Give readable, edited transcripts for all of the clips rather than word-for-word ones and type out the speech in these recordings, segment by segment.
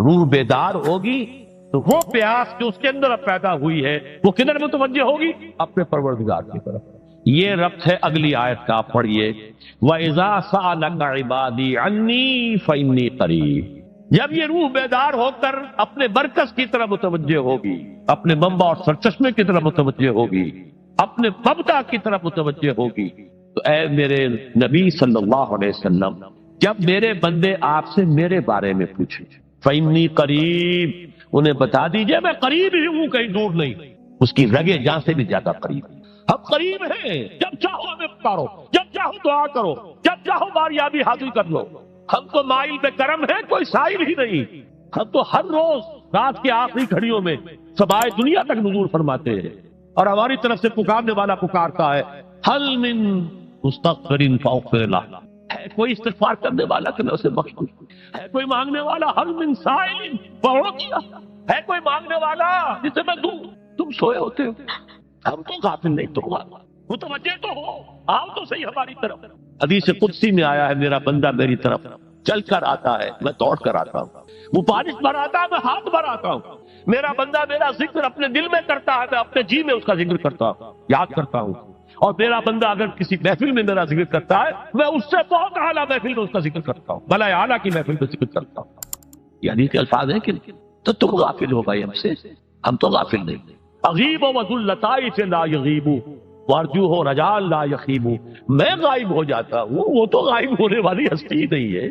روح بیدار ہوگی تو وہ پیاس جو اس کے اندر اب پیدا ہوئی ہے وہ کدھر متوجہ ہوگی؟ اپنے پروردگار کی طرف۔ یہ ربط ہے اگلی آیت کا، پڑھیے وَإِذَا سَأَلَكَ عِبَادِي عَنِّي فَإِنِّي قَرِيبٌ۔ جب یہ روح بیدار ہو کر اپنے مرکز کی طرف متوجہ ہوگی، اپنے منبع اور سرچشمے کی طرف متوجہ ہوگی، اپنے مبدا کی طرف متوجہ ہوگی، تو اے میرے نبی صلی اللہ علیہ وسلم جب میرے بندے آپ سے میرے بارے میں پوچھیں فَإِنِّي قَرِيبٌ، انہیں بتا دیجئے میں قریب ہی ہوں، کہیں دور نہیں، اس کی رگے جان سے بھی زیادہ قریب۔ ہم قریب ہیں، جب چاہو ہمیں پکارو، جب چاہو دعا کرو، جب چاہو باریابی حاصل کر لو۔ ہم تو مائل پہ کرم ہے، کوئی سائل ہی نہیں۔ ہم تو ہر روز رات کے آخری گھڑیوں میں سمائے دنیا تک نزول فرماتے ہیں، اور ہماری طرف سے پکارنے والا پکارتا ہے حل من مستغفر فاغفر لہ، ہے کوئی استغفار کرنے والا کہ میں اسے بخش دوں، ہے کوئی مانگنے والا حل من سائل فاعطیہ، ہے کوئی مانگنے والا جسے میں دوں۔ تم سوئے ہوتے ہو، ہم تو غافل نہیں، تو متوجہ تو ہو، آؤ تو صحیح ہماری طرف۔ حدیث قدسی میں آیا ہے میرا بندہ میری طرف چل کر آتا ہے، میں دوڑ کر آتا ہوں، وہ بارش بھر آتا ہے، میں ہاتھ بھر آتا ہوں۔ میرا بندہ میرا ذکر اپنے دل میں کرتا ہے، میں اپنے جی میں اس کا ذکر کرتا ہوں، یاد کرتا ہوں۔ اور میرا بندہ اگر کسی محفل میں میرا ذکر کرتا ہے، میں اس سے بہت اعلیٰ محفل میں اس کا ذکر کرتا ہوں، بلائے اعلیٰ کی محفل میں ذکر کرتا ہوں۔ یہ حدیث کے الفاظ ہیں کہ تو تم غافل ہو بھائی ہم سے، ہم تو غافل نہیں۔ اغیب و ذلطائف لا یغیب وارجو ہو رجال لا یخیب، میں غائب ہو جاتا ہوں، وہ تو غائب ہونے والی ہستی نہیں ہے،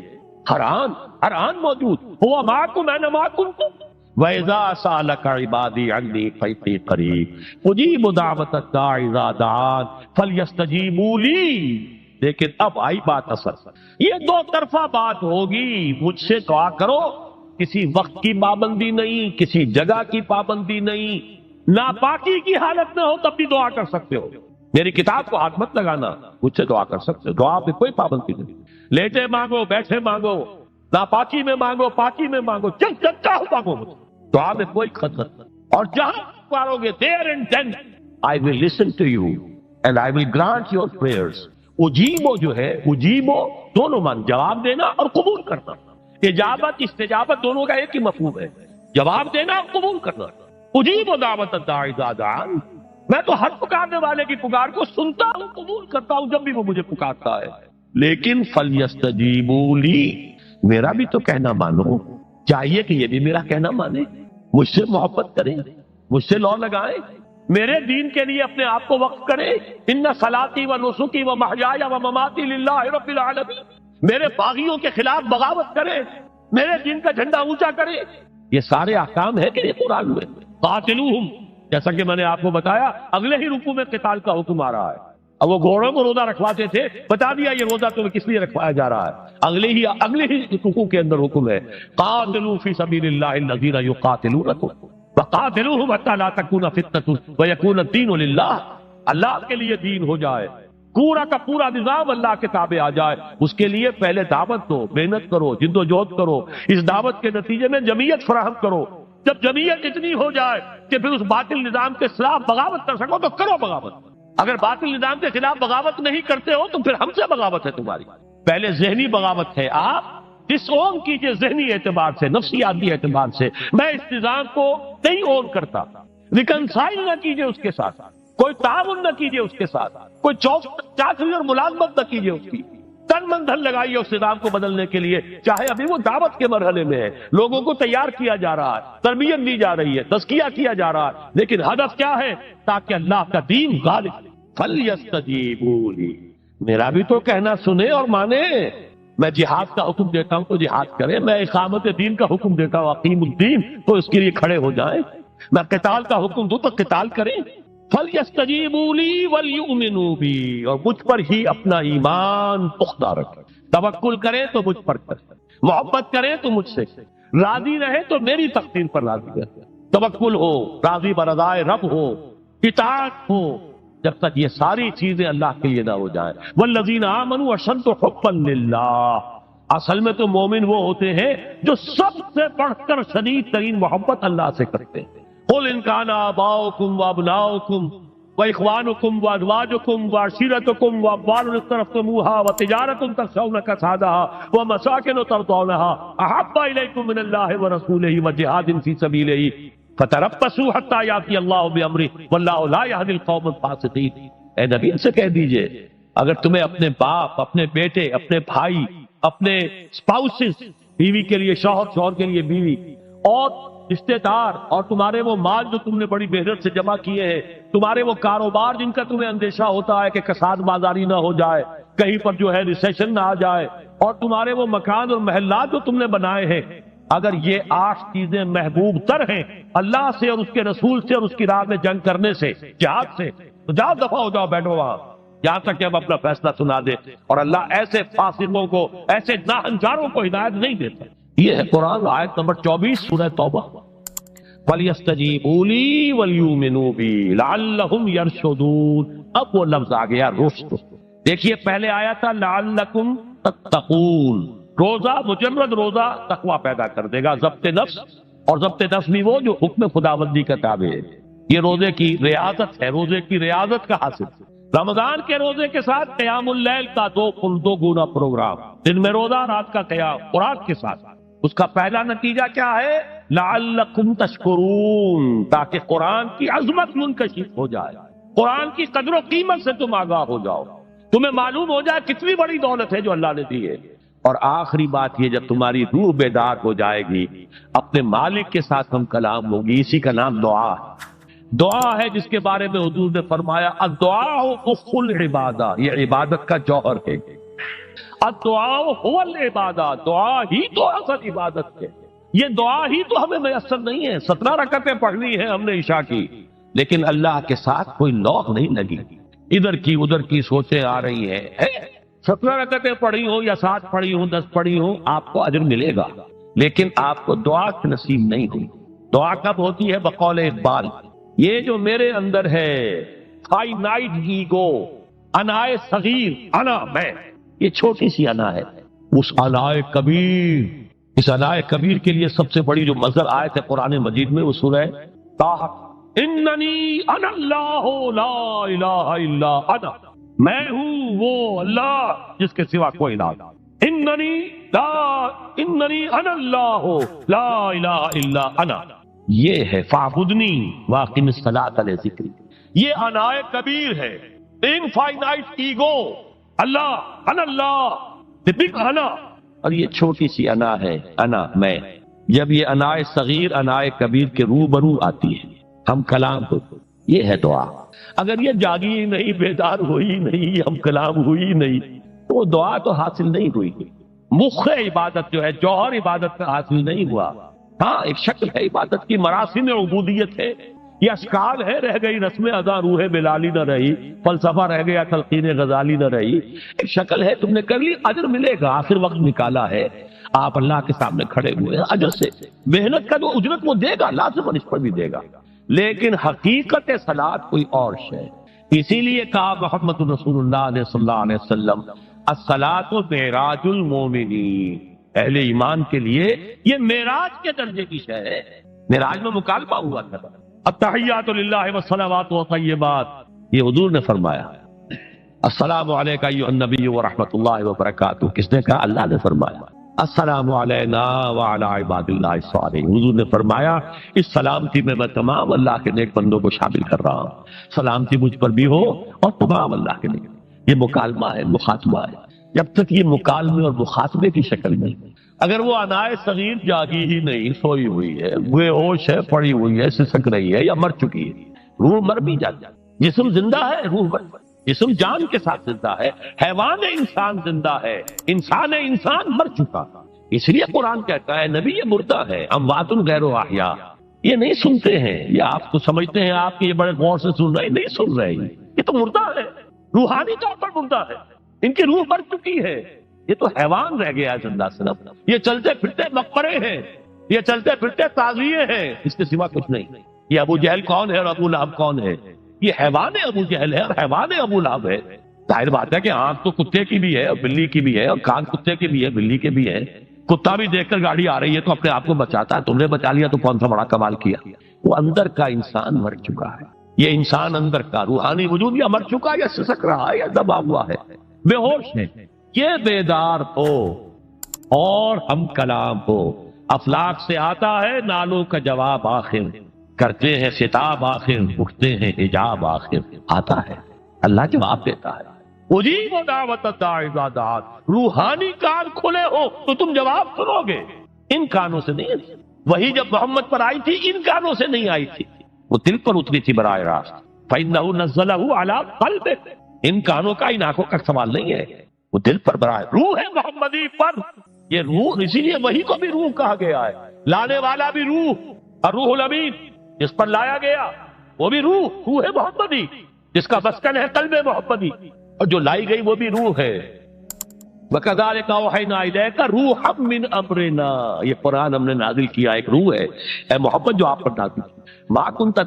حران موجود ہوا معکم اینما کنتم وَإِذَا سَأَلَكَ عِبَادِي عَنِّي فَإِنِّي قَرِيبٌ أُجِيبُ دَعْوَةَ الدَّاعِ إِذَا دَعَانِ فَلْيَسْتَجِيبُوا لِي۔ لیکن اب آئی بات اصل، یہ دو طرفہ بات ہوگی، مجھ سے دعا کرو، کسی وقت کی پابندی نہیں، کسی جگہ کی پابندی نہیں، ناپاکی کی حالت میں ہو تب بھی دعا کر سکتے ہو، میری کتاب کو ہاتھ مت لگانا، مجھ سے دعا کر سکتے ہو، دعا پہ کوئی پابندی نہیں، لیٹے مانگو، بیٹھے مانگو، ناپاکی میں مانگو، پاکی میں مانگو، جب چاہو مانگو، دعا میں کوئی خطرت نہیں۔ اور جہاں پارو گے there and then I will listen to you and I will grant your prayers۔ اجیبو جو ہے، اجیبو دونوں مان، جواب دینا اور قبول کرنا، اجابت استجابت دونوں کا ایک ہی مفہوم ہے، جواب دینا اور قبول کرنا۔ اجیبو دعوت الداعی اذا دعان، میں تو ہر پکارنے والے کی پکار کو سنتا ہوں، قبول کرتا ہوں جب بھی وہ مجھے پکارتا ہے، لیکن فَلْيَسْتَجِيبُوا لِي، میرا بھی تو کہنا مانو، چاہیے کہ یہ بھی میرا کہنا مانے، مجھ سے محبت کریں، مجھ سے لو لگائیں، میرے دین کے لیے اپنے آپ کو وقف کریں۔ ان صلاتی و نسکی و محیای و مماتی للہ رب العالمین، میرے باغیوں کے خلاف بغاوت کریں، میرے دین کا جھنڈا اونچا کریں۔ یہ سارے احکام ہیں کہ یہ قرآن میں، قاتلوہم، جیسا کہ میں نے آپ کو بتایا اگلے ہی رکوع میں قتال کا حکم آ رہا ہے۔ اب وہ گھوڑوں کو روزہ رکھواتے تھے، بتا دیا یہ روزہ تمہیں کس لیے رکھوایا جا رہا ہے، اگلے ہی رکوع کے اندر حکم ہے قاتلوا فی سبیل اللہ الذین یقاتلونکم وقاتلوہم حتی لا تکون فتنۃ ویکون الدین للہ، اللہ کے لیے دین ہو جائے، پورا کا پورا نظام اللہ کے تابع آ جائے، اس کے لیے پہلے دعوت دو، محنت کرو، جد و جہد کرو، اس دعوت کے نتیجے میں جمعیت فراہم کرو، جب جمعیت اتنی ہو جائے کہ پھر اس باطل نظام کے خلاف بغاوت کر سکو تو کرو بغاوت، اگر باطل نظام کے خلاف بغاوت نہیں کرتے ہو تو پھر ہم سے بغاوت ہے تمہاری۔ پہلے ذہنی بغاوت ہے، آپ ڈس اون کیجئے ذہنی اعتبار سے، نفسیاتی اعتبار سے، میں اس نظام کو نہیں اون کرتا، ریکنسائل نہ کیجئے اس کے ساتھ، کوئی تعاون نہ کیجئے اس کے ساتھ، کوئی چاکری اور ملازمت نہ کیجئے اس کی، تن من دھن لگائیے اس نظام کو بدلنے کے لیے، چاہے ابھی وہ دعوت کے مرحلے میں ہے، لوگوں کو تیار کیا جا رہا ہے، تربیت دی جا رہی ہے، تزکیہ کیا جا رہا ہے، لیکن ہدف کیا ہے؟ تاکہ اللہ کا دین غالب۔ فَلْيَسْتَجِيبُوا لِي، میرا بھی تو کہنا سنے اور مانے، میں جہاد کا حکم دیتا ہوں تو جہاد کریں، میں اقامت دین کا حکم دیتا ہوں اقیم الدین تو اس کے لیے کھڑے ہو جائیں، میں قتال کا حکم دوں تو قتال کریں۔ فَلْيَسْتَجِيبُوا لِي وَلْيُؤْمِنُوا بِي، اور مجھ پر ہی اپنا ایمان پختہ رکھیں، توکل کریں تو مجھ پر کریں، محبت کریں تو مجھ سے، راضی رہے تو میری تقدیر پر راضی رہے، توکل ہو، راضی برضائے رب ہو، اطاعت ہو، جب تک یہ ساری چیزیں اللہ کے لیے نہ ہو جائیں۔ والذین آمنوا اشد حبا للہ، اصل میں تو مومن وہ ہوتے ہیں جو سب سے بڑھ کر شدید ترین محبت اللہ سے کرتے ہیں۔ قل ان کان آباؤکم وابناؤکم وإخوانكم وأزواجكم وعشيرتكم وأموال اقترفتموها وتجارة تخشون كسادها ومساكن ترضونها أحب إليكم من الله ورسوله وجهاد في سبيله فتربصوا حتى يأتي الله بأمره والله لا يهدي القوم الفاسقين۔ اے نبی ان سے کہہ دیجئے اگر تمہیں اپنے باپ، اپنے بیٹے، اپنے بھائی، اپنے اسپاؤسز، بیوی کے لیے شوہر، شوہر کے لیے بیوی، اور رشتہ دار، اور تمہارے وہ مال جو تم نے بڑی محنت سے جمع کیے ہیں، تمہارے وہ کاروبار جن کا تمہیں اندیشہ ہوتا ہے کہ کساد بازاری نہ ہو جائے، کہیں پر جو ہے ریسیشن نہ آ جائے، اور تمہارے وہ مکان اور محلات جو تم نے بنائے ہیں، اگر یہ 8 چیزیں محبوب تر ہیں اللہ سے اور اس کے رسول سے اور اس کی راہ میں جنگ کرنے سے، جہاد سے، تو جاؤ دفع ہو جاؤ، بیٹھو وہاں یہاں تک کہ ہم اپنا فیصلہ سنا دے۔ اور اللہ ایسے فاسقوں کو، ایسے ناہنجاروں کو ہدایت نہیں دیتا۔ یہ ہے قرآن آیت نمبر 24 سورہ توبہ۔ وَلْيَسْتَجِيبُوا لِي وَلْيُؤْمِنُوا بِي لَعَلَّهُمْ يَرْشُدُونَ۔ اب وہ لفظ آ گیا رشد۔ دیکھیے پہلے آیا تھا لَعَلَّكُمْ تَتَّقُونَ، روزہ، مجرد روزہ تقوی پیدا کر دے گا، ضبط نفس، اور ضبط نفس بھی وہ جو حکم خداوندی کا تابع ہے۔ یہ روزے کی ریاضت ہے، روزے کی ریاضت کا حاصل۔ رمضان کے روزے کے ساتھ قیام اللیل کا دو گنا پروگرام، دن میں روزہ، رات کا قیام قرآن کے ساتھ۔ اس کا پہلا نتیجہ کیا ہے؟ لعلکم تشکرون، تاکہ قرآن کی عظمت منکشف ہو جائے، قرآن کی قدر و قیمت سے تم آگاہ ہو جاؤ، تمہیں معلوم ہو جائے کتنی بڑی دولت ہے جو اللہ نے دی ہے۔ اور آخری بات یہ، جب تمہاری روح بیدار ہو جائے گی، اپنے مالک کے ساتھ ہم کلام ہوگی، اسی کا نام دعا ہے۔ دعا ہے جس کے بارے میں حضور نے فرمایا الدعاء اخ العبادہ، یہ عبادت کا جوہر ہے۔ الدعاء هو العبادہ، دعا ہی تو اصل عبادت ہے۔ یہ دعا ہی تو ہمیں میسر نہیں ہے۔ 17 رکعتیں پڑھنی ہیں ہم نے عشاء کی، لیکن اللہ کے ساتھ کوئی لوگ نہیں لگی، ادھر کی ادھر کی سوچیں آ رہی ہیں۔ 17 رکعتیں پڑھی ہوں یا 7 پڑھی ہوں، 10 پڑھی ہوں، آپ کو اجر ملے گا، لیکن آپ کو دعا کی نصیب نہیں ہوئی۔ دعا کب ہوتی ہے؟ بقول اقبال، یہ جو میرے اندر ہے فائنائٹ ایگو، انائے صغیر، انا میں، یہ چھوٹی سی انا ہے، اس انائے کبیر، اس انائے کبیر کے لیے سب سے بڑی جو مظہر آیت ہے قرآن مجید میں وہ سورہ طٰہٰ، اننی انا اللہ لا الہ الا انا، میں ہوں وہ اللہ جس کے سوا کوئی نہ، اننی انا اللہ لا الہ الا انا، یہ ہے فاعبدنی واقم الصلاۃ لذکری، یہ انائے کبیر ہے، انفائنائٹ ایگو، اللہ، انا، the big انا، اور یہ چھوٹی سی انا ہے، انا میں۔ جب یہ انائے صغیر انائے کبیر کے روبرو آتی ہے، ہم کلام کو، یہ ہے دعا۔ اگر یہ جاگی ہی نہیں، بیدار ہوئی نہیں، ہم کلام ہوئی نہیں، تو دعا تو حاصل نہیں ہوئی۔ مخ عبادت جو ہے، جوہر عبادت کا حاصل نہیں ہوا۔ ہاں ایک شکل ہے عبادت کی، مراسم عبودیت ہے، یہ اشکال ہے، رہ گئی رسم ادا روح بلالی نہ رہی، فلسفہ رہ گیا تلقین غزالی نہ رہی، ایک شکل ہے، تم نے کر لی، اجر ملے گا، آخر وقت نکالا ہے، آپ اللہ کے سامنے کھڑے ہوئے اجر سے، محنت کا جو اجرت وہ دے گا، لازم اس پر بھی دے گا، لیکن حقیقت صلاۃ کوئی اور شے۔ اسی لیے کہا محمد رسول اللہ صلی اللہ علیہ وسلم الصلاۃ معراج المومنین، اہل ایمان کے لیے یہ معراج کے درجے کی شے ہے۔ معراج میں مکالمہ ہوا تھا، التحیات للہ والصلوات والطیبات، یہ حضور نے فرمایا، السلام علیک ایھا النبی ورحمۃ اللہ وبرکاتہ، کس نے کہا؟ اللہ نے فرمایا، السلام علینا وعلی عباد اللہ الصالحین، حضور نے فرمایا اس سلامتی میں میں تمام اللہ کے نیک بندوں کو شامل کر رہا ہوں، سلامتی مجھ پر بھی ہو اور تمام اللہ کے نیک۔ یہ مکالمہ ہے، مخاطبہ ہے۔ جب تک یہ مکالمے اور مخاطبے کی شکل میں، اگر وہ انائے صغیر جاگی ہی نہیں، سوئی ہوئی ہے، بے ہوش ہے، پڑی ہوئی ہے، سسک رہی ہے یا مر چکی ہے، روح مر بھی جاتا ہے، جسم زندہ ہے، روح مر، جسم جان کے ساتھ زندہ ہے، حیوان انسان زندہ ہے، انسان مر چکا۔ اس لیے قرآن کہتا ہے نبی یہ مردہ ہے، اموات غیر احیاء، یہ نہیں سنتے ہیں، یہ آپ تو سمجھتے ہیں آپ کہ یہ بڑے غور سے سن رہے ہیں، نہیں سن رہے، یہ تو مردہ ہے، روحانی طور پر مردہ ہے، ان کی روح مر چکی ہے، یہ تو حیوان رہ گیا ہے زندہ صرف، یہ چلتے پھرتے مقبرے ہیں، یہ چلتے پھرتے تعزیے ہیں، اس کے سوا کچھ نہیں۔ یہ ابو جہل کون ہے اور ابو لہب کون ہے؟ یہ حیوان ابو جہل ہے اور حیوان ابو لہب ہے۔ ظاہر بات ہے کہ آنکھ تو کتے کی بھی ہے اور بلی کی بھی ہے، اور کان کتے کے بھی ہے، بلی کے بھی ہے۔ کتا بھی دیکھ کر گاڑی آ رہی ہے تو اپنے آپ کو بچاتا ہے، تم نے بچا لیا تو کون سا بڑا کمال کیا۔ وہ اندر کا انسان مر چکا ہے، یہ انسان اندر کا روحانی وجود یا مر چکا یا سسک رہا ہے یا دبا ہوا ہے، بے ہوش ہے، یہ بیدار ہو اور ہم کلام ہو۔ افلاک سے آتا ہے نالوں کا جواب آخر، کرتے ہیں خطاب آخر، اٹھتے ہیں حجاب آخر، آتا ہے اللہ جواب دیتا ہے۔ اجیب دعوت الداعی اذا دعان، روحانی کان کھلے ہو تو تم جواب سنو گے، ان کانوں سے نہیں۔ وہی جب محمد پر آئی تھی ان کانوں سے نہیں آئی تھی، وہ دل پر اتری تھی براہ راست۔ فَإِنَّهُ نَزَّلَهُ عَلَىٰ قَلْبِكَ، ان کانوں کا ان آنکھوں کا سوال نہیں ہے، وہ دل پر براہ روح ہے محمدی پر۔ یہ روح، اسی لیے وہی کو بھی روح کہا گیا ہے، لانے والا بھی روح، اور روح الامین جس پر لایا گیا وہ بھی روح ہے محمدی، جس کا مسکن ہے قلب محمدی، اور جو لائی گئی وہ بھی روح ہے۔ وَكَذَلِكَ أَوْحَيْنَا إِلَيْكَ رُوحًا مِّنْ أَمْرِنَا، یہ قرآن ہم نے نازل کیا ایک روح ہے اے محمد جو آپ پر نازل کی۔ مَا كُنْتَ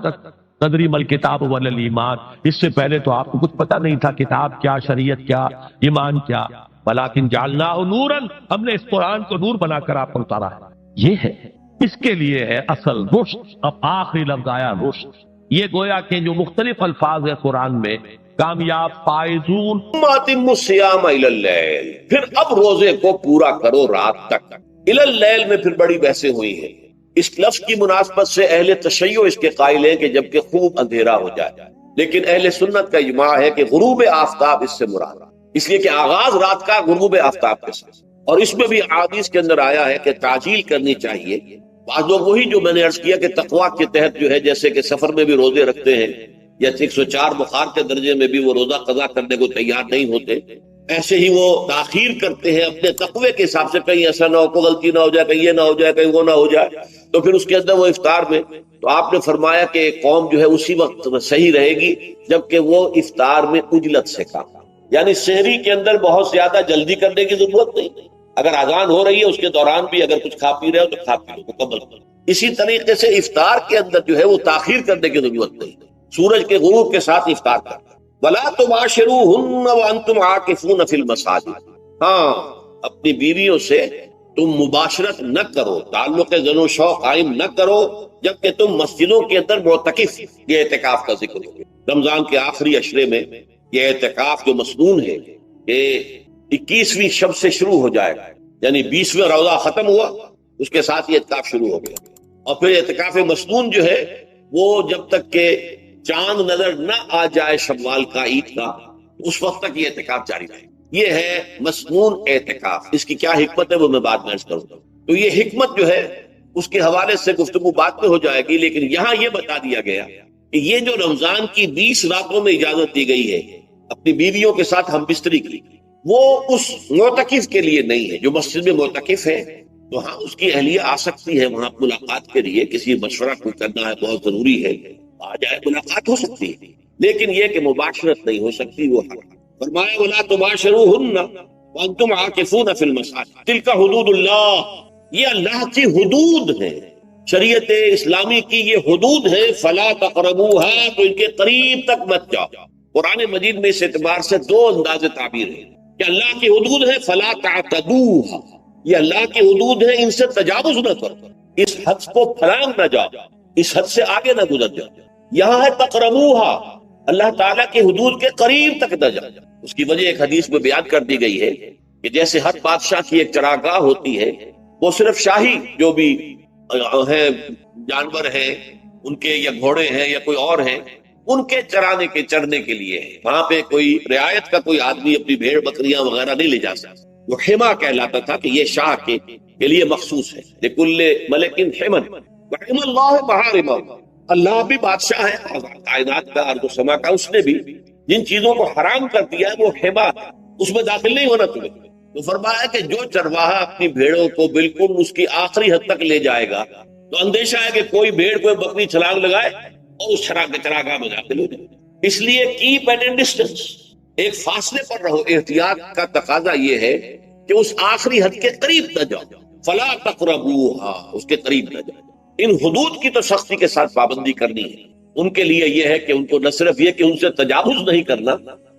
تَدْرِي مَا الْكِتَابُ وَلَا الْإِيمَانُ، اس سے پہلے تو آپ کو کچھ پتہ نہیں تھا کتاب کیا، شریعت کیا، ایمان کیا۔ وَلَٰكِنْ جَعَلْنَاهُ نُورًا، ہم نے اس قرآن کو نور بنا کر آپ پر اتارا ہے۔ یہ ہے، اس کے لیے ہے اصل رشد۔ اب آخری لفظ آیا رشد، یہ گویا کہ جو مختلف الفاظ ہے قرآن میں، کامیاب، فائزون۔ اتم الصیام الی اللیل، پھر اب روزے کو پورا کرو رات تک۔ الی اللیل میں پھر بڑی بحثیں ہوئی ہیں۔ اس لفظ کی مناسبت سے اہل تشیع اس کے قائل ہیں کہ جبکہ خوب اندھیرا ہو جائے، لیکن اہل سنت کا اجماع ہے کہ غروب آفتاب اس سے مراد، اس لیے کہ آغاز رات کا غروب آفتاب کے ساتھ، اور اس میں بھی احادیث کے اندر آیا ہے کہ تعجیل کرنی چاہیے۔ بعض لوگ وہی جو میں نے عرض کیا کہ تقویٰ کے تحت جو ہے، جیسے کہ سفر میں بھی روزے رکھتے ہیں، یا 104 بخار کے درجے میں بھی وہ روزہ قضا کرنے کو تیار نہیں ہوتے، ایسے ہی وہ تاخیر کرتے ہیں اپنے تقوی کے حساب سے، کہیں ایسا نہ ہو، کوئی غلطی نہ ہو جائے، کہیں یہ نہ ہو جائے، کہیں وہ نہ ہو جائے، تو پھر اس کے اندر وہ افطار میں، تو آپ نے فرمایا کہ قوم جو ہے اسی وقت صحیح رہے گی جبکہ وہ افطار میں عجلت سے کام، یعنی سحری کے اندر بہت زیادہ جلدی کرنے کی ضرورت نہیں، اگر اذان ہو رہی ہے اس کے دوران بھی اگر کچھ کھا پی رہے ہو تو کھا پی لو، مکمل کرو۔ اسی طریقے سے افطار کے اندر جو ہے وہ تاخیر کرنے کی ضرورت نہیں، سورج کے غروب کے ساتھ افطار کرنا۔ وَلَا تُبَاشِرُوهُنَّ وَأَنْتُمْ عَاكِفُونَ فِي الْمَسَاجِدِ، ہاں اپنی بیویوں سے تم مباشرت نہ کرو، تعلق زن و شو قائم نہ کرو جبکہ تم مسجدوں کے اندر معتکف۔ یہ اعتکاف کا ذکر ہو گیا رمضان کے آخری عشرے میں۔ یہ اعتکاف جو مسنون ہے کہ 21ویں شب سے شروع ہو جائے گا، یعنی 20واں روزہ ختم ہوا اس کے ساتھ یہ اعتکاف شروع ہو گیا، اور پھر اعتکاف مسنون جو ہے وہ جب تک کہ چاند نظر نہ آ جائے شوال کا، عید کا، اس وقت تک یہ اعتکاف جاری رہے۔ یہ ہے مسنون اعتکاف۔ اس کی کیا حکمت ہے وہ میں بعد میں عرض کروں گا، تو یہ حکمت جو ہے اس کے حوالے سے گفتگو بعد میں ہو جائے گی، لیکن یہاں یہ بتا دیا گیا کہ یہ جو رمضان کی 20 راتوں میں اجازت دی گئی ہے اپنی بیویوں کے ساتھ ہم بستری کی، وہ اس معتکف کے لیے نہیں ہے۔ جو مسجد میں معتکف ہے تو ہاں اس کی اہلیہ آ سکتی ہے وہاں ملاقات کے لیے، کسی مشورہ کو کرنا ہے بہت ضروری ہے، آ جائے، ملاقات ہو سکتی ہے، لیکن یہ کہ مباشرت نہیں ہو سکتی، وہ حرام۔ فرمایا وَلَا تُبَاشِرُوهُنَّ وَأَنْتُمْ عَاكِفُونَ فِي الْمَسَاجِدِ تِلْكَ حُدُودُ اللَّهِ، یہ اللہ کی حدود ہیں، شریعت اسلامی کی یہ حدود ہے۔ فَلَا تَقْرَبُوهَا، تو ان کے قریب تک مت جاؤ۔ قرآن مجید میں اس اعتبار سے دو انداز تعبیر ہے کہ اللہ کی حدود ہے فَلَا تَعْتَدُوهَا، یہ اللہ کی حدود ہے، ان سے تجاوز نہ کرو، اس حد کو پھلانگ نہ جاؤ، اس حد سے آگے نہ گزر جاؤ۔ یہاں ہے تقربوہا، اللہ تعالیٰ کی حدود کے قریب تک نہ جاؤ۔ اس کی وجہ ایک حدیث میں بیان کر دی گئی ہے کہ جیسے ہر بادشاہ کی ایک چراگاہ ہوتی ہے، وہ صرف شاہی جو بھی ہیں جانور ہیں ان کے، یا گھوڑے ہیں یا کوئی اور ہیں، ان کے چرنے کے لیے ہے، وہاں پہ کوئی رعایت کا کوئی آدمی اپنی بھیڑ بکریاں وغیرہ نہیں لے جا سکتا۔ وہ حما کہلاتا تھا کہ یہ شاہ کے لیے مخصوص ہے، لکل ملک حمن وحم اللہ محارم، اللہ بھی بادشاہ ہے کائنات کا، ارض و سما کا، اس نے بھی جن چیزوں کو حرام کر دیا ہے وہ حما، اس میں داخل نہیں ہونا تمہیں۔ تو فرمایا کہ جو چرواہا اپنی بھیڑوں کو بالکل اس کی آخری حد تک لے جائے گا تو اندیشہ ہے کہ کوئی بھیڑ کوئی بکری چھلانگ لگائے اور اس چراگاہ میں داخل ہو جائے۔ اس لیے کیپ ایٹ اے ڈسٹینس، ایک فاصلے پر رہو۔ احتیاط کا تقاضا یہ ہے کہ اس آخری حد کے قریب نہ جاؤ، فلا تقربوہا، اس کے قریب نہ جاؤ۔ ان حدود کی تو سختی کے ساتھ پابندی کرنی ہے۔ ان کے لیے یہ ہے کہ ان کو نہ صرف یہ کہ ان سے تجاوز نہیں کرنا،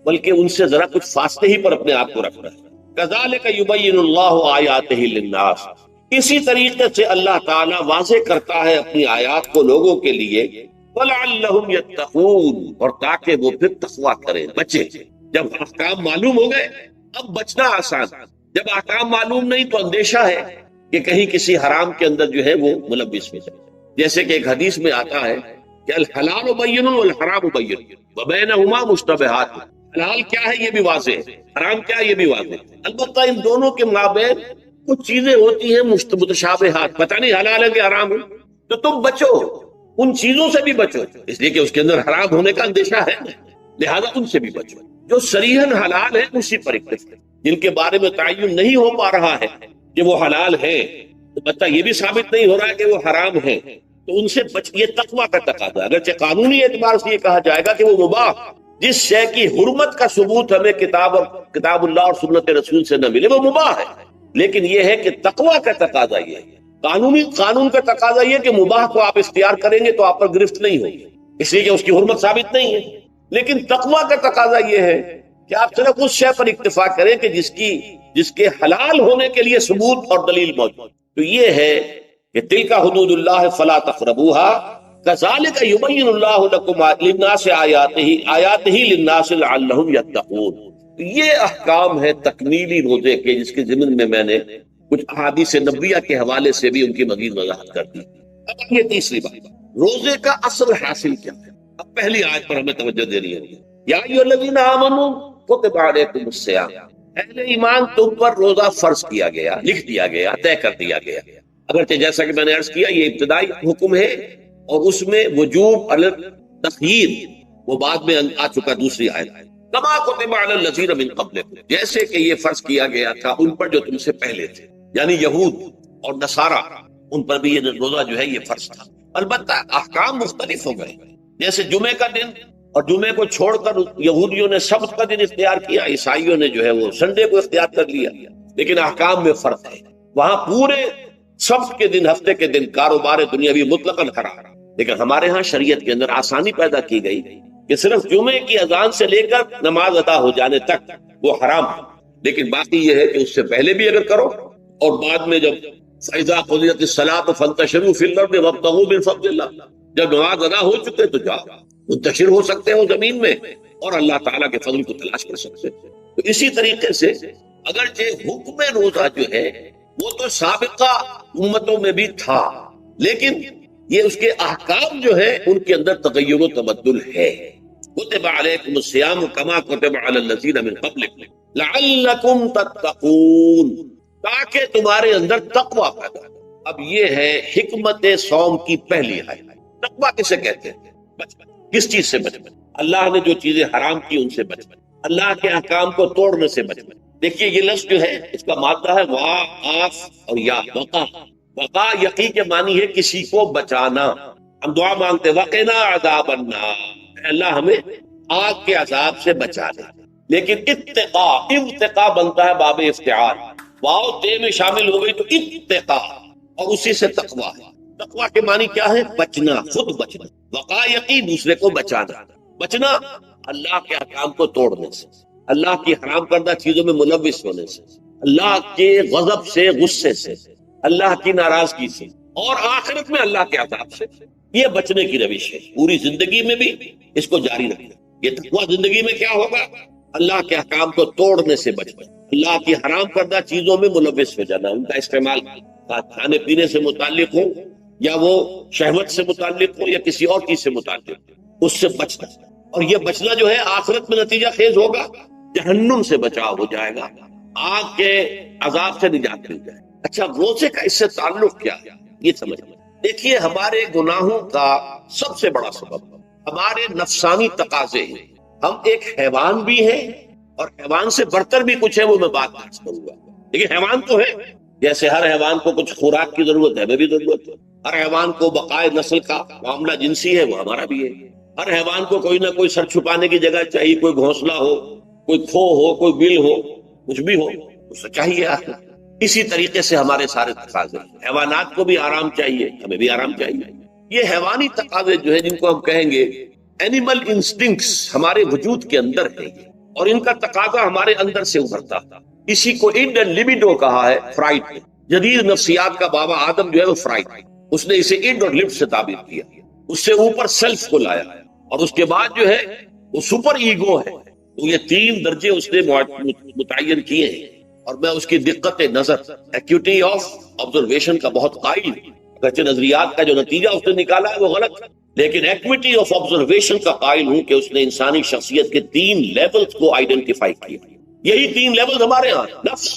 بلکہ ان سے ذرا کچھ فاصلے ہی پر اپنے آپ کو رکھنا ہے۔ کذالک یبین اللہ آیاتہ للناس، اسی طریقے سے اللہ تعالیٰ واضح کرتا ہے اپنی آیات کو لوگوں کے لیے، وَلَعَلَّهُمْ يَتَّقُونَ، اور تاکہ وہ پھر تقویٰ کریں، بچیں۔ جب احکام معلوم ہو گئے اب بچنا آسان، جب احکام معلوم نہیں تو اندیشہ ہے کہ کہیں کسی حرام کے اندر جو ہے وہ ملوث ہو جائے۔ جیسے کہ ایک حدیث میں آتا ہے کہ الحلال بین والحرام بین وبینہما مشتبہات، حلال کیا ہے یہ بھی واضح ہے، حرام کیا ہے یہ بھی واضح ہے، البتہ ان دونوں کے مابین کچھ چیزیں ہوتی ہیں متشابہات، پتہ نہیں حلال ہے کہ حرام ہے، تو تم بچو، ان چیزوں سے بھی بچو، اس لیے کہ اس کے اندر حرام ہونے کا اندیشہ ہے، لہذا ان سے بھی بچو۔ جو صریحاً حلال ہے اسی پر اکتفا، جن کے بارے میں تعین نہیں ہو پا رہا ہے کہ وہ حلال ہے، البتہ یہ بھی ثابت نہیں ہو رہا ہے کہ وہ حرام ہے، تو ان سے یہ تقویٰ کا تقاضا ہے۔ اگرچہ قانونی اعتبار سے یہ کہا جائے گا کہ وہ مباح، جس شے کی حرمت کا ثبوت ہمیں کتاب اللہ اور سنت رسول سے نہ ملے وہ مباح ہے، لیکن یہ ہے کہ تقویٰ کا تقاضا یہ ہے، قانون کا تقاضا یہ کہ مباح کو آپ اختیار کریں گے تو آپ پر گرفت نہیں ہوگی، اس لیے کہ اس کی حرمت ثابت نہیں ہے، لیکن تقویٰ کا تقاضا یہ ہے کہ آپ صرف اس شے پر اکتفا کریں کہ جس کے حلال ہونے کے لیے ثبوت اور دلیل موجود، تو یہ ہے کہ تلک حدود اللہ فلا تقربوها كذلك يبين الله لكم للناس آیاتہ للناس لعلهم يتقون۔ یہ احکام ہے تکمیلی روزے کے، جس کے ضمن میں میں نے کچھ احادیث نبویہ کے حوالے سے بھی ان کی مزید وضاحت کر دی۔ اب یہ تیسری بات، روزے کا اصل حاصل کیا ہے؟ اب پہلی آیت پر ہمیں توجہ دینی ہے، یا ایھا الذین آمنوا کتب علیکم الصیام، اہل ایمان تم پر روزہ فرض کیا گیا، لکھ دیا گیا، طے کر دیا گیا، اگرچہ جیسا کہ میں نے عرض کیا یہ ابتدائی حکم ہے اور اس میں وجوب علی التخییر وہ بعد میں آ چکا دوسری آیت، کما کتب علی الذین من قبلکم، جیسے کہ یہ فرض کیا گیا تھا ان پر جو تم سے پہلے تھے، یعنی یہود اور نصارہ، ان پر بھی یہ روزہ جو ہے یہ فرض تھا، البتہ احکام مختلف ہو گئے، جیسے جمعے کا دن، اور جمعے کو چھوڑ کر یہودیوں نے سبت کا دن اختیار کیا، عیسائیوں نے جو ہے وہ سنڈے کو اختیار کر لیا، لیکن احکام میں فرق ہے، وہاں پورے سبت کے دن، ہفتے کے دن کاروبار دنیاوی مطلقاً حرام، لیکن ہمارے ہاں شریعت کے اندر آسانی پیدا کی گئی کہ صرف جمعے کی اذان سے لے کر نماز ادا ہو جانے تک وہ حرام ہے، لیکن باقی یہ ہے کہ اس سے پہلے بھی اگر کرو اور بعد میں جب فَإِذَا قُضِيَتِ الصَّلَاةُ فَانتَشِرُوا فِي الْأَرْضِ وَابْتَغُوا مِن فَضْلِ اللَّهِ، جب نماز ادا ہو چکے تو جاؤ منتشر ہو سکتے ہو زمین میں اور اللہ تعالیٰ کے فضل کو تلاش کر سکتے ہو۔ تو اسی طریقے سے اگرچہ حکم روزہ جو ہے وہ تو سابقہ امتوں میں بھی تھا، لیکن یہ اس کے احکام جو ہے ان کے اندر تغیر و تبدل ہے۔ کتب علیکم الصیام کما کتب علی الذین من قبلکم لعلکم تتقون، تاکہ تمہارے اندر تقوی پیدا ہو۔ اب یہ ہے حکمت صوم کی پہلی آیت۔ تقوی کسے کہتے ہیں؟ بچنا، کس چیز سے بچنا؟ اللہ نے جو چیزیں حرام کی ان سے بچنا، اللہ کے احکام کو توڑنے سے بچنا۔ دیکھیے یہ لفظ جو ہے اس کا مادہ ہے وا، آف اور یا، وقا۔ وقا یقی کے معنی ہے کسی کو بچانا، ہم دعا مانگتے وقنا عذاب النار، اے اللہ ہمیں آگ کے عذاب سے بچا دے، لیکن اتقا، ارتقا بنتا ہے باب افتعال، واو تے میں شامل ہو گئی تو اتقا، اور اسی سے تقوی ہے۔ تقوی کے معنی کیا ہے؟ بچنا، خود بچنا۔ وقا یقی دوسرے کو بچانا، بچنا اللہ کے احکام کو توڑنے سے، اللہ کی حرام کردہ چیزوں میں ملوث ہونے سے، اللہ کے غضب سے، غصے سے، اللہ کی ناراضگی سے، اور آخرت میں اللہ کے عذاب سے۔ یہ بچنے کی روش ہے، پوری زندگی میں بھی اس کو جاری رکھنا۔ یہ تقویٰ زندگی میں کیا ہوگا؟ اللہ کے احکام کو توڑنے سے بچنا، اللہ کی حرام کردہ چیزوں میں ملوث ہو جانا، ان کا استعمال کھانے پینے سے متعلق ہو یا وہ شہوت سے متعلق ہو یا کسی اور چیز سے متعلق ہو، اس سے بچنا۔ اور یہ بچنا جو ہے آخرت میں نتیجہ خیز ہوگا، جہنم سے بچاؤ ہو جائے گا، آگ کے عذاب سے نجات مل جائے۔ اچھا روزے کا اس سے تعلق کیا ہے یہ سمجھنا۔ دیکھیے ہمارے گناہوں کا سب سے بڑا سبب ہمارے نفسانی تقاضے ہیں۔ ہم ایک حیوان بھی ہیں اور حیوان سے برتر بھی کچھ ہے، وہ میں بات کروں گا، لیکن حیوان تو ہے، جیسے ہر حیوان کو کچھ خوراک کی ضرورت ہے، ہمیں بھی ضرورت ہے، ہر حیوان کو بقائے نسل کا معاملہ جنسی ہے، وہ ہمارا بھی ہے، ہر حیوان کو کوئی نہ کوئی سر چھپانے کی جگہ چاہیے، کوئی گھونسلہ ہو، کوئی کھو ہو، کوئی بل ہو، کچھ بھی ہو اس سے چاہیے آخر۔ اسی طریقے سے ہمارے سارے تقاضے، حیوانات کو بھی آرام چاہیے، ہمیں بھی آرام چاہیے۔ یہ حیوانی تقاضے جو ہے جن کو ہم کہیں گے اینیمل انسٹنکٹس، ہمارے وجود کے اندر ہے اور ان کا تقاضا ہمارے اندر سے ابھرتا۔ اسی کو انڈ اینڈ لیبیڈو کہا ہے فرائڈ نے۔ جدید نفسیات کا بابا آدم جو ہے وہ فرائڈ، اس نے اسے انڈ اور لفٹ سے تعبیر کیا۔ اس سے اوپر سیلف کو لایا، اور اس کے بعد جو ہے وہ سپر ایگو ہے. تو یہ 3 درجے اس نے متعین کیے ہیں، اور میں اس کی دقت نظر، ایکیوٹی آف آبزرویشن کا بہت قائل ہوں. اگرچہ نظریات کا جو نتیجہ اس نے نکالا ہے وہ غلط ہے، لیکن ایکویٹی آف آبزرویشن کا قائل ہوں کہ اس نے انسانی شخصیت کے 3 لیولز کو آئیڈینٹیفائی کیا. یہی 3 لیولز ہمارے ہاں، نفس،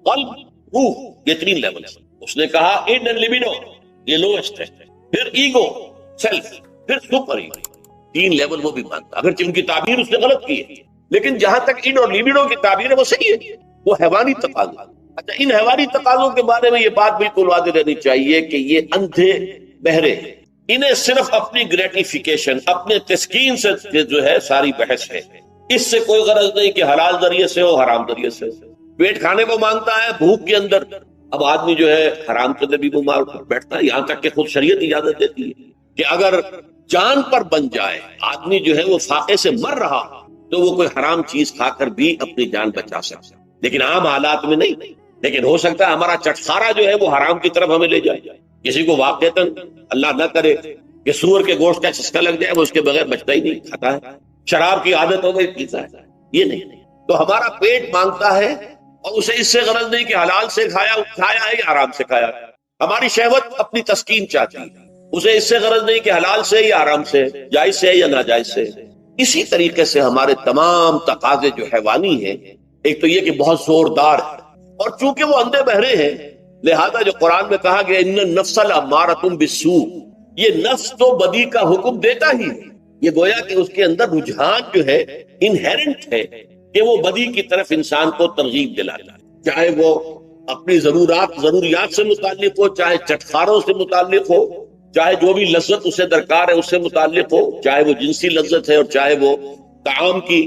قلب، روح، یہ 3 لیولز. اس نے کہا ان اینڈ لیبیڈو، یہ لوسٹ ہے، پھر ایگو، سیلف، پھر سپر ایگو. 3 لیول وہ بھی مانتا، اگرچہ ان کی تعبیر اس نے غلط کی ہے، لیکن جہاں تک ان اور لیبیڈو کی تعبیر ہے وہ صحیح ہے، وہ حیوانی تقاضا. اچھا، ان حیوانی تقاضوں کے بارے میں یہ بات بالکل واضح رہنی چاہیے کہ یہ اندھے بہرے ہیں. انہیں صرف اپنی گریٹیفیکیشن، اپنے تسکین سے جو ہے ساری بحث ہے. اس سے کوئی غرض نہیں کہ حلال ذریعے سے ہو حرام ذریعے سے. پیٹ کھانے کو مانگتا ہے، بھوک کے اندر. اب آدمی جو ہے حرام کے اندر بھی بیمار بیٹھتا ہے، یہاں تک کہ خود شریعت اجازت دیتی ہے کہ اگر جان پر بن جائے آدمی جو ہے وہ فاقے سے مر رہا تو وہ کوئی حرام چیز کھا کر بھی اپنی جان بچا سکتا ہے، لیکن عام حالات میں نہیں. لیکن ہو سکتا ہے ہمارا چٹخارا جو ہے وہ حرام کی طرف ہمیں لے جائے. کسی کو واقعتاً اللہ نہ کرے کہ سور کے گوشت کا چسکا لگ جائے، وہ اس کے بغیر بچتا ہی نہیں، کھاتا ہے. شراب کی عادت ہو گئی، پیتا ہے. یہ نہیں. تو ہمارا پیٹ مانگتا ہے، اور اسے اس سے غرض نہیں کہ حلال سے کھایا ہے یا حرام سے کھایا. ہماری شہوت اپنی تسکین چاہتی ہے، اسے اس سے غرض نہیں کہ حلال سے یا حرام سے، جائز سے یا ناجائز سے. اسی طریقے سے ہمارے تمام تقاضے جو حیوانی ہیں، ایک تو یہ کہ بہت زوردار ہے، اور چونکہ وہ اندھے بہرے ہیں لہذا جو قرآن میں کہا گیا ان النفس لامارۃ بالسوء، یہ نفس تو بدی کا حکم دیتا ہی ہے. یہ گویا کہ اس کے اندر رجحان جو ہے انہیرنٹ ہے کہ وہ بدی کی طرف انسان کو ترغیب دلاتا ہے، چاہے وہ اپنی ضروریات سے متعلق ہو، چاہے چٹخاروں سے متعلق ہو، چاہے جو بھی لذت اسے درکار ہے اس سے متعلق ہو، چاہے وہ جنسی لذت ہے اور چاہے وہ طعام کی،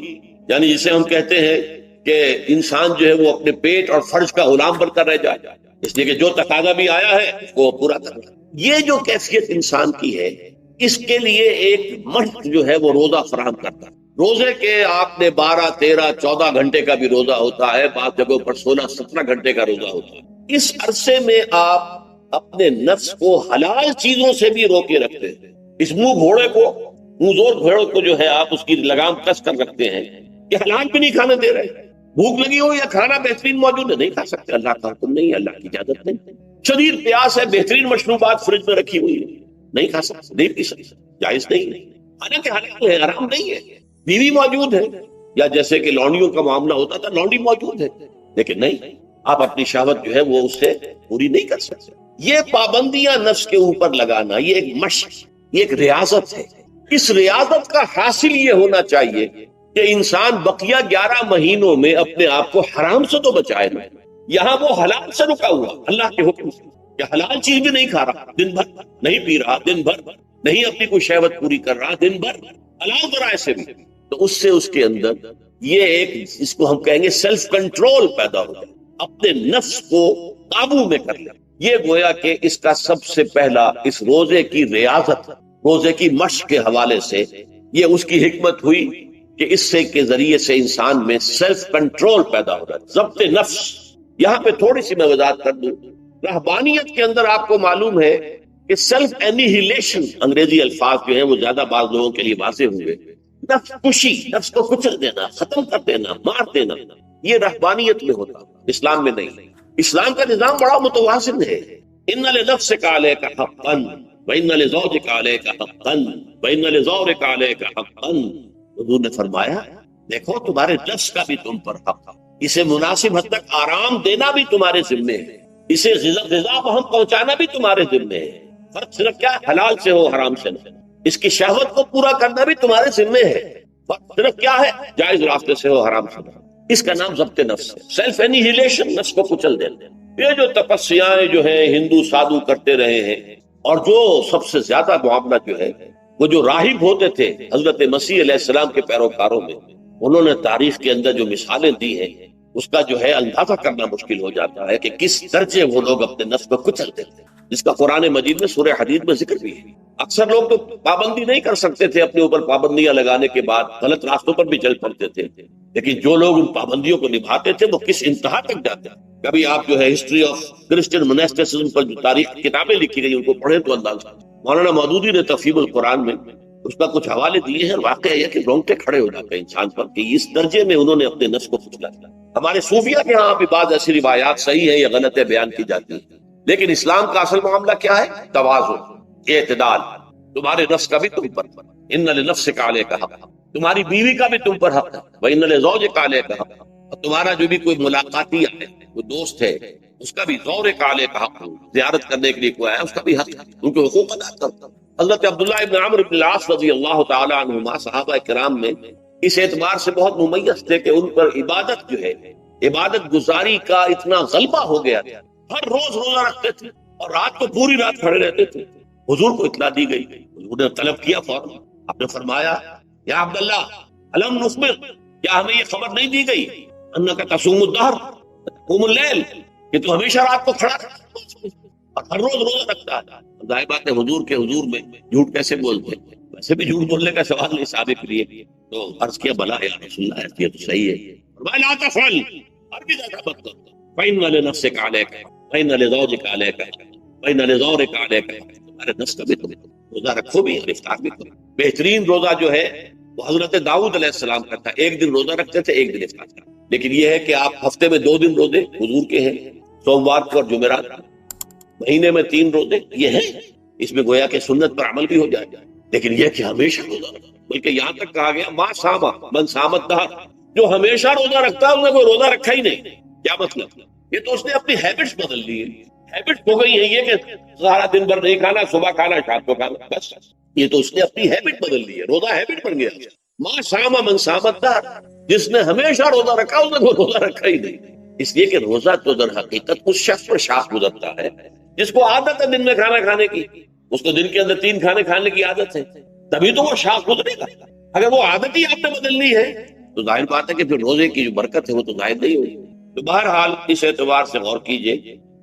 یعنی جسے ہم کہتے ہیں کہ انسان جو ہے وہ اپنے پیٹ اور فرج کا غلام بن کر رہ جائے، اس لیے کہ جو تقاضا بھی آیا ہے اس کو پورا کرنا. یہ جو کیفیت انسان کی ہے، اس کے لیے ایک مرد جو ہے وہ روزہ فراہم کرتا ہے. روزے کے آپ نے 12، 13، 14 گھنٹے کا بھی روزہ ہوتا ہے، بعض جگہوں پر 16، 17 گھنٹے کا روزہ ہوتا ہے. اس عرصے میں آپ اپنے نفس کو حلال چیزوں سے بھی روکے رکھتے ہیں. اس منہ زور گھوڑے کو جو ہے آپ اس کی لگام کس کر رکھتے ہیں کہ حلال بھی نہیں کھانے دے رہے. بھوک لگی ہو یا کھانا بہترین موجود ہے، نہیں کھا سکتے، اللہ کا حکم نہیں ہے، اللہ کی اجازت نہیں. شدید پیاس ہے، بہترین مشروبات فریج میں رکھی ہوئی ہے، نہیں کھا سکتے، نہیں پی سکتے، جائز نہیں. حالانکہ حلال ہے، حرام نہیں ہے. بیوی موجود ہے، یا جیسے کہ لونڈیوں کا معاملہ ہوتا تھا، لونڈی موجود ہے، لیکن نہیں، آپ اپنی شہوت جو ہے وہ اس سے پوری نہیں کر سکتے. یہ پابندیاں نفس کے اوپر لگانا، یہ ایک مشق، یہ ایک ریاضت ہے. اس ریاضت کا حاصل یہ ہونا چاہیے کہ انسان بقیہ 11 مہینوں میں اپنے آپ کو حرام سے تو بچائے نا. یہاں وہ حلال سے رکا ہوا اللہ کے حکم سے، کہ حلال چیز بھی نہیں کھا رہا، دن بھر نہیں پی رہا، دن بھر نہیں اپنی کوئی شہوت پوری کر رہا، دن بھر حلال ذرائع سے بھی. تو اس سے اس کے اندر یہ ایک، اس کو ہم کہیں گے سیلف کنٹرول پیدا ہو جائے، اپنے نفس کو قابو میں کر لے. یہ گویا کہ اس کا سب سے پہلا، اس روزے کی ریاضت، روزے کی مشق کے حوالے سے یہ اس کی حکمت ہوئی کہ اس سے کے ذریعے سے انسان میں سیلف کنٹرول پیدا ہو جائے، ضبط نفس. یہاں پہ تھوڑی سی میں وضاحت کر دوں. رہبانیت کے اندر آپ کو معلوم ہے کہ سیلف اینیہیلیشن، انگریزی الفاظ جو ہیں وہ زیادہ بعض لوگوں کے لیے واضح ہوئے، نفس کشی، نفس کو کچل دینا، ختم کر دینا، مار دینا، یہ رہبانیت میں ہوتا، اسلام میں نہیں. اسلام کا نظام بڑا متوازن ہے. ان لنفسک علیک حقا وان لزوجک علیک حقا وان لزورک علیک حقا. حضور نے فرمایا دیکھو تمہارے نفس کا بھی تم پر حق ہے، اسے مناسب حد تک آرام دینا بھی تمہارے ذمے ہے، اسے غذا فہم پہنچانا بھی تمہارے ذمے ہے. فرق صرف کیا ہے؟ حلال سے ہو حرام سے نہ. اس کی شہوت کو پورا کرنا بھی تمہارے ذمے ہے. فرق صرف کیا ہے؟ جائز راستے سے ہو حرام سے نہ. اس کا نام ضبط نفس ہے، سیلف اینیہیلیشن، نفس کو کچل دینا. یہ جو تپسیاں جو ہیں ہندو سادھو کرتے رہے ہیں، اور جو سب سے زیادہ معاملہ جو ہے وہ جو راہب ہوتے تھے حضرت مسیح علیہ السلام کے پیروکاروں میں، انہوں نے تاریخ کے اندر جو مثالیں دی ہیں اس کا جو ہے اندازہ کرنا مشکل ہو جاتا ہے کہ کس درجے وہ لوگ اپنے نفس کو کچلتے تھے، جس کا قرآن مجید میں سورہ حدید میں ذکر بھی ہے. اکثر لوگ تو پابندی نہیں کر سکتے تھے، اپنے اوپر پابندیاں لگانے کے بعد غلط راستوں پر بھی چل پڑتے تھے، لیکن جو لوگ ان پابندیوں کو نبھاتے تھے وہ کس انتہا تک جاتے ہیں. کبھی آپ جو ہے ہسٹری آف کرسچن موناسٹسزم پر جو تاریخ کتابیں لکھی گئی ان کو پڑھیں تو اندازہ. مولانا مودودی نے تفہیم القرآن میں اس کا کچھ حوالے دیے ہیں، اور واقعہ یہ کہ رونگٹے کھڑے ہو جاتے ہیں انسان پر کہ اس درجے میں انہوں نے اپنے نفس کو کچلا دیا۔ ہمارے صوفیہ کے ہاں بھی بعض ایسی روایات صحیح ہیں یا غلط بیان کی جاتی ہیں، لیکن اسلام کا اصل معاملہ کیا ہے؟ توازن، اعتدال۔ تمہارے نفس کا بھی تم پر، ان لنفسک علیک حق، تمہاری بیوی کا بھی تم پر حق ہے، وان لزوجک علیک حق، اور تمہارا جو بھی کوئی ملاقاتی ہے، کوئی دوست ہے، اس کا بھی زورک علیک حق، زیارت کرنے کے لیے کوئی آیا اس کا بھی حق ہے، ان کے حقوق ادا کرتا۔ حضرت عبداللہ ابن عمرو بن العاص رضی اللہ تعالی عنہما صحابہ کرام میں اس اعتبار سے بہت ممیز تھے کہ ان پر عبادت جو ہے، عبادت گزاری کا اتنا غلبہ ہو گیا تھا، ہر روز روزہ رکھتے تھے اور رات کو پوری رات کھڑے رہتے تھے۔ حضور کو اطلاع دی گئی، حضور نے طلب کیا فوراً، آپ نے فرمایا یا عبداللہ الم نخبر، کیا ہمیں یہ خبر نہیں دی گئی انک تصوم الدہر تقوم اللیل، کہ تو ہمیشہ رات کو کھڑا رہتا اور ہر روز روزہ رکھتا ہے۔ ظاہر بات ہے حضور کے حضور میں جھوٹ کیسے بولتے ہیں، ویسے بھی جھوٹ بولنے کا سوال نہیں صحابے کے لیے، تو عرض کیا بلا یا رسول اللہ، یہ تو صحیح ہے، فرمایا لا تفعل، عربی زیادہ مت کرو، فإن لنفسك عليك فإن لزوجك عليك فإن لزورك عليك، تمہارے نفس کا بھی تم روزہ رکھو بھی اور افطار بھی کرو۔ بہترین روزہ جو ہے وہ حضرت داؤد علیہ السلام کا تھا، ایک دن روزہ رکھتے تھے، ایک دن افطار تھا، لیکن یہ ہے کہ آپ ہفتے میں 2 دن روزے حضور کے ہیں، سوموار کو اور جمعرات، مہینے میں 3 روزے، یہ ہے، اس میں گویا کہ سنت پر عمل بھی ہو جائے گا، لیکن یہ کہ ہمیشہ روزہ رکھو، بلکہ یہاں تک کہا گیا ما صام من صام الدہر، جو ہمیشہ روزہ رکھتا ہے اس نے کوئی روزہ رکھا ہی نہیں۔ کیا مطلب؟ یہ تو اس نے اپنی ہیبٹس بدل لی ہے، ہیبٹ ہو گئی ہے یہ کہ سارا دن بھر نہیں کھانا، صبح کھانا، شام کو کھانا، بس یہ تو اس نے اپنی ہیبٹ بدل لی ہے، روزہ ہیبٹ بن گیا۔ ما صام من صام الدہر، جس نے ہمیشہ روزہ رکھا اس نے کوئی روزہ رکھا ہی نہیں، اس لیے کہ روزہ تو در حقیقت اس شخص پر شاخ گزرتا ہے جس کو عادت ہے دن میں کھانا کھانے کی، اس کو دن کے اندر 3 کھانے کھانے کی عادت ہے، تبھی تو وہ شاخ گزرے گا۔ اگر وہ عادت ہی آپ نے بدلنی ہے تو ظاہر بات ہے کہ پھر روزے کی جو برکت ہے وہ تو ظاہر نہیں ہوگی۔ تو بہرحال اس اعتبار سے غور کیجئے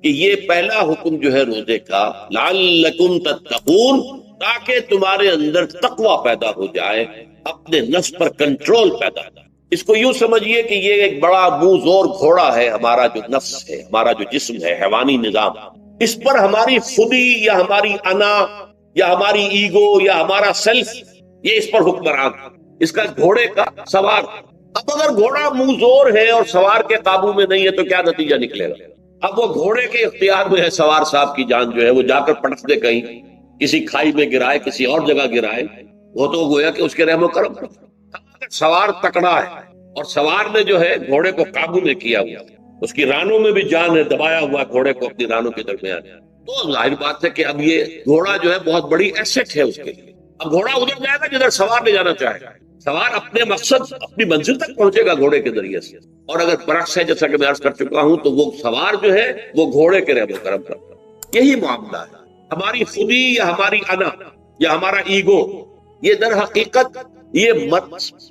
کہ یہ پہلا حکم جو ہے روزے کا، لعلکم تتقون، تاکہ تمہارے اندر تقوی پیدا ہو جائے، اپنے نفس پر کنٹرول پیدا ہو۔ اس کو یوں سمجھیے کہ یہ ایک بڑا منہ زور گھوڑا ہے، ہمارا جو نفس ہے، ہمارا جو جسم ہے، حیوانی نظام، اس پر ہماری خودی یا ہماری انا یا ہماری ایگو یا ہمارا سیلف، یہ اس پر حکمران، اس کا گھوڑے کا سوار۔ اب اگر گھوڑا منہ زور ہے اور سوار کے قابو میں نہیں ہے تو کیا نتیجہ نکلے گا؟ اب وہ گھوڑے کے اختیار میں ہے، سوار صاحب کی جان جو ہے وہ جا کر پٹک دے، کہیں کسی کھائی میں گرائے، کسی اور جگہ گرائے، وہ تو گویا کہ اس کے رحم و کرم۔ اگر سوار تکڑا ہے اور سوار نے جو ہے گھوڑے کو قابو میں کیا ہوا، اس کی رانوں میں بھی جان ہے، دبایا ہوا گھوڑے کو اپنی رانوں کے درمیان، تو ظاہر بات ہے کہ اب یہ گھوڑا جو ہے بہت بڑی ایسٹ ہے اس کے لیے۔ اب گھوڑا ادھر جائے گا جدھر سوار لے جانا چاہے گا، سوار اپنے مقصد، اپنی منزل تک پہنچے گا گھوڑے کے ذریعے سے، اور اگر برعکس ہے جیسا کہ میں عرض کر چکا ہوں تو وہ سوار جو ہے وہ گھوڑے کے رحم و کرم کرتا۔ یہی معاملہ ہے، ہماری خودی یا ہماری انا یا ہمارا ایگو، یہ در حقیقت یہ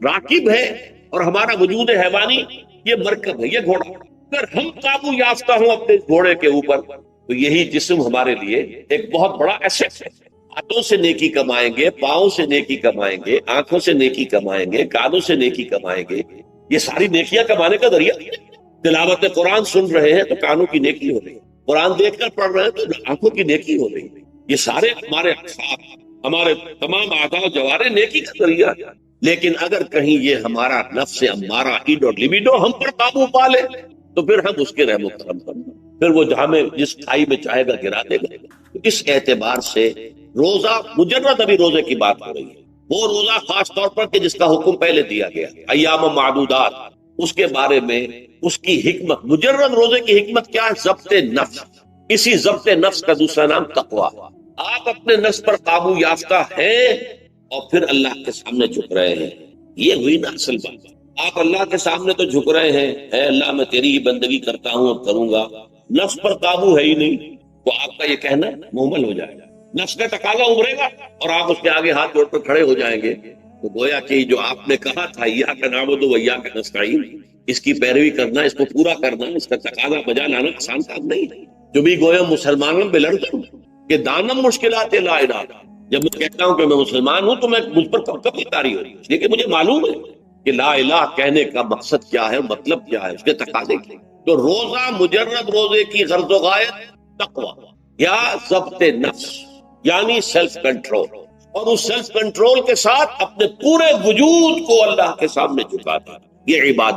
راکب ہے، اور ہمارا وجود حیوانی یہ مرکب ہے، یہ گھوڑا۔ اگر ہم قابو یافتہ ہوں اپنے گھوڑے کے اوپر تو یہی جسم ہمارے لیے ایک بہت بڑا ایسٹ ہے۔ ہاتھوں سے نیکی کمائیں گے، پاؤں سے نیکی کمائیں گے، آنکھوں سے نیکی کمائیں گے، کانوں سے نیکی کمائیں گے، یہ ساری نیکیاں کمانے کا ذریعہ۔ تلاوت قرآن سن رہے ہیں تو کانوں کی نیکی ہو رہی ہے، قرآن دیکھ کر پڑھ رہے ہیں تو آنکھوں کی نیکی ہو رہی ہے، یہ سارے ہمارے اعصاب، ہمارے تمام اعضاء و جوارح نیکی کا ذریعہ ہے۔ لیکن اگر کہیں یہ ہمارا نفس ہمارا ایڈ اور لیبیڈو ہم پر قابو پا لے تو پھر ہم اس کے رحم و کرم پر، پھر وہ ہمیں جس کھائی میں چاہے گا گرا دے گا۔ اس اعتبار سے روزہ مجرد، ابھی روزے کی بات ہو رہی ہے، وہ روزہ خاص طور پر کہ جس کا حکم پہلے دیا گیا، ایام معدودات، اس کے بارے میں اس کی حکمت، مجرد روزے کی حکمت کیا ہے؟ ضبط نفس۔ اسی ضبط نفس کا دوسرا نام تقویٰ۔ آپ اپنے نفس پر قابو یافتہ ہیں اور پھر اللہ کے سامنے جھک رہے ہیں، یہ ہوئی نا اصل بات۔ آپ اللہ کے سامنے تو جھک رہے ہیں، اے اللہ میں تیری ہی بندگی کرتا ہوں اور کروں گا، نفس پر قابو ہے ہی نہیں، تو آپ کا یہ کہنا مہمل ہو جائے گا، نفس کا تقاضا ابھرے گا اور آپ اس کے آگے ہاتھ جوڑ کر کھڑے ہو جائیں گے۔ تو گویا کہ جو آپ نے کہا تھا ایاک نعبد و ایاک نستعین، اس کی پیروی کرنا، اس کو پورا کرنا، اس کا تقاضا بجا لانا آسان کام نہیں۔ جو بھی گویا مسلمانوں پہ لڑتا ہوں کہ دانم مشکلات لا الہ، جب میں کہتا ہوں کہ میں مسلمان ہوں تو میں مجھ پر کب طاری ہو رہی ہے، لیکن مجھے معلوم ہے کہ لا الہ کہنے کا مقصد کیا ہے، مطلب کیا ہے، اس کے تقاضے کیا۔ تو روزہ، مجرد روزے کی غرض و غایت تقویٰ یا ضبط نفس، یعنی سیلف کنٹرول، اور اس سیلف کنٹرول کے ساتھ اپنے پورے وجود کو اللہ کے سامنے جھکا دیا، یہ عبادت